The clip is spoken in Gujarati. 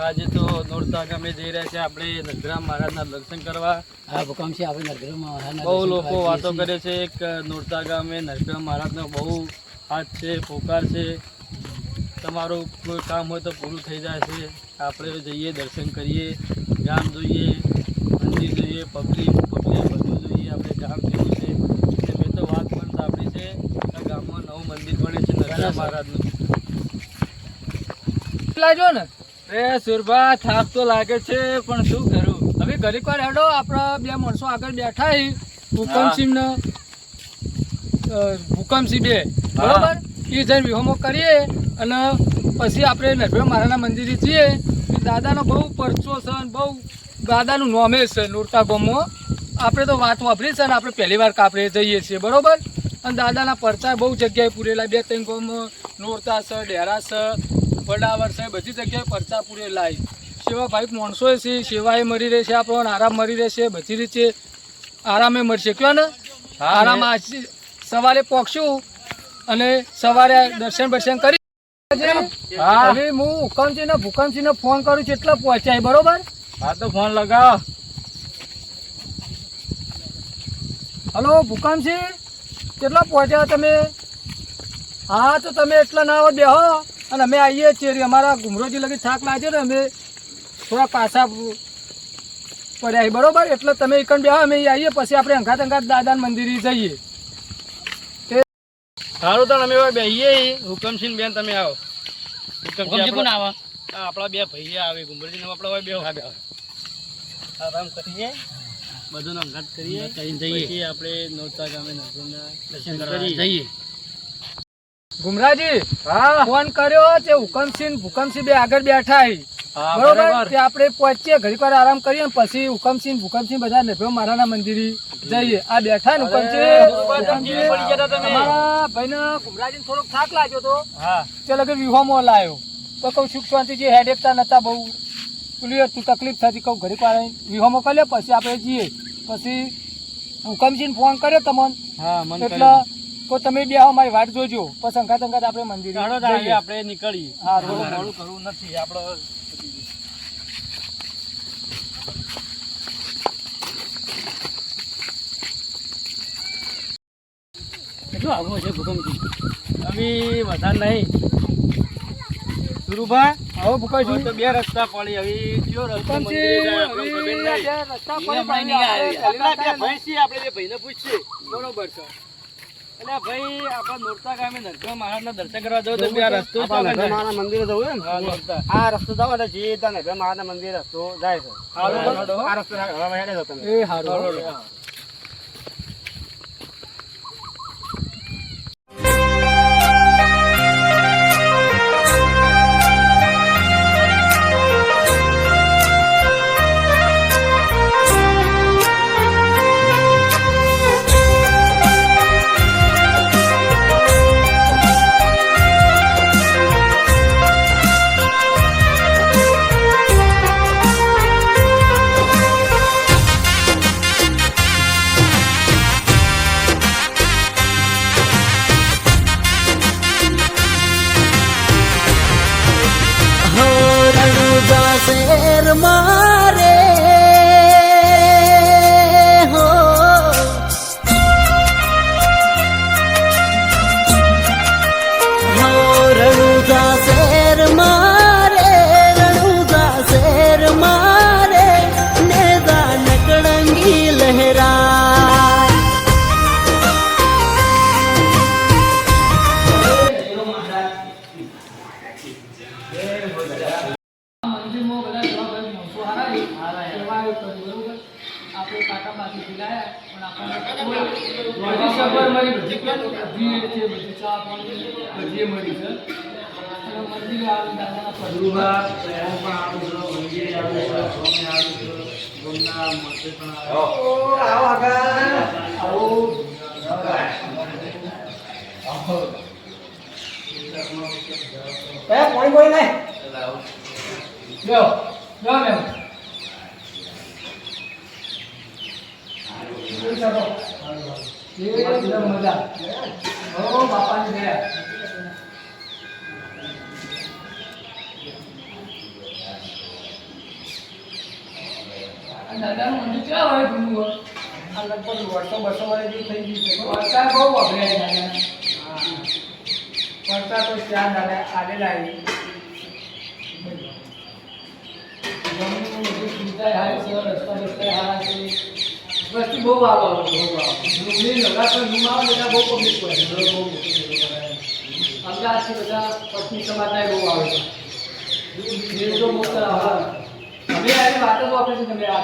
આજે તો નોરતા ગામે જઈ રહ્યા છે આપણે નરગ્રામ મહારાજના દર્શન કરવા. હા ભૂકંપ છે આપણે નરગ્રામ મહારાજના બહુ લોકો વાતો કરે છે કે નોરતા ગામે નરગ્રામ મહારાજનો બહુ હાથ છે, પોકાર છે, તમારું કોઈ કામ હોય તો પૂરું થઈ જાય છે. આપણે જઈએ, દર્શન કરીએ, ગામ જોઈએ, મંદિર જોઈએ, પબ્લિક બધું જોઈએ. આપણે ગામ જેવું છે એટલે મેં તો વાત પણ સાંભળી છે કે ગામમાં નવું મંદિર બને છે નરગ્રામ મહારાજનું. લાજો ને રે સુરભા, થાક તો લાગે છે પણ શું કરું. હવે ઘડીક વાર હેડો, આપણા બે માણસો આગળ બેઠા હી, ભૂકંપસિંહ ને ભૂકંપસિંહ બે, બરોબર? એ જઈને વિહોમો કરીએ અને પછી આપણે નરગ્રામ મહારાજના મંદિરે જઈએ. દાદાનો બહુ પરચો છે અને બહુ દાદાનું નોમે છે નોરતા ગામમાં. આપણે તો વાત વાપરી છે ને આપણે પહેલી વાર કાપરે જઈએ છીએ, બરોબર? અને દાદાના પરચા બહુ જગ્યાએ પૂરેલા, 2-3 ગામમાં નોરતા છે, ડેરા છે, વડાવર છે, બધી જગ્યાએ પરચા પૂરેલા. સેવા ભાઈ માણસો છે, સેવાએ મળી રહેશે, આપણને આરામ મળી રહેશે, બધી રીતે આરામે મળશે. કયો ને આરામ સવારે પહોંચશું અને સવારે દર્શન કરી. હવે હું હુકમસિંહને ભૂકંપસિંહને ફોન કરું છું એટલે પહોંચાય, બરોબર? હા તો ફોન લગાવો. હલો ભૂકંપસિંહ, કેટલા પહોંચ્યા તમે? હા તો તમે એટલા ના આવો બેહો અને અમે આવીએ છીએ. અમારા ગુમરોજી લગી થાક લાગ્યો ને, અમે થોડા પાછા પડ્યા, બરોબર? એટલે તમે એકન બેહો, અમે આવીએ પછી આપણે અંગાત દાદાના મંદિરે જઈએ. સારું તો અમે બેહીએ. હુકમસિંહ બેન તમે આવો. હુકમસિંહ કોણ આવે? આપણા બે ભૈયા આવે. ગુમરજી આપણે બે આરામ કરીએ, બધું અંગાત કરીએ, પછી આપણે નોરતા ગામે દર્શન કરવા જઈએ. ગુમરાજી હા ફોન કર્યો છે. હુકમસિંહ ભૂકંપસિંહ બે આગળ બેઠા હી, બરોબર? તે આપણે પહોંચીએ, ઘડીક વાર આરામ કરીએ, પછી હુકમસિંહ બધા નરગ્રામ મહારાજના મંદિરે જઈએ. આ બેઠા ને હુકમસિંહ, અમારા ભાઈને ગુમરાજીને થોડોક થાક લાગ્યો તો, તે લગે વિહોમો લાવ્યો તો કહું સુખ શાંતિથી હેડેકતા નતા, બહુ પેલી હતું તકલીફ થતી. કહું ઘડીક વાર વિહોમો કરી લે પછી આપણે જઈએ. પછી હુકમસિંહ ફોન કર્યો તમને, એટલે તો તમે બે અમારી વાટ જોજો, પછી અંગાત આપણે મંદિરે આપણે નીકળીએ. હા, મોડું કરવું નથી આપણે. કેટલું આગળ છે ભૂકંપસિંહ? હવે વધારે નહીં સુરુભા. હવે ભૂકંપસિંહ તો બે રસ્તા પડી. હવે કયો રસ્તો મંદિરે જાય આપણને ખબર નહીં. આપણે બે ભાઈને પૂછીએ. બરોબર છે. એટલે ભાઈ આપણે નોરતા ગામે નરગ્રામ મહારાજના દર્શન કરવા જવું તો આ રસ્તો મંદિરે જવું ને, આ રસ્તો જાવ એટલે જે નરગ્રામ મહારાજના મંદિર રસ્તો જાય છે. આ રસ્તો હેડે છો તમે. એ હારું. શેર મારે હો રણુજા શેર મારે, રણુજા શેર મારે, નેદા નકળંગી લહેરા. આપણે કાકા પાસેથી લાયા પણ આપણને બધી ચા પાણી બધી મળી છે. મંદિરે આવી દાદાના પગલું કોઈ નહીં. મજા બાપાની ગયા. દાદાનું મંદિર ક્યાં હોય જૂનું હોય? આ લગભગ 100-200 વર્ષ જેવું થઈ ગયું છે. વરસાદ બહુ વગડાય દાદા. પડતા તો ત્યાં દાદા આવેલા છે. જમીનનું બધું સુવિધા સારી છે, રસ્તા સારા છે. વસ્તી બહુ આવે ડુંગળી નવરાત્ર રૂમ આવે બધા બહુ પબ્લિક હોય છે. બહુ અમદાવાદથી બધા પત્ની સમાજના બહુ આવે છે. દેવડો બહુ સારા આવે. અમે આવી વાત જ વાપરે છે તમે આ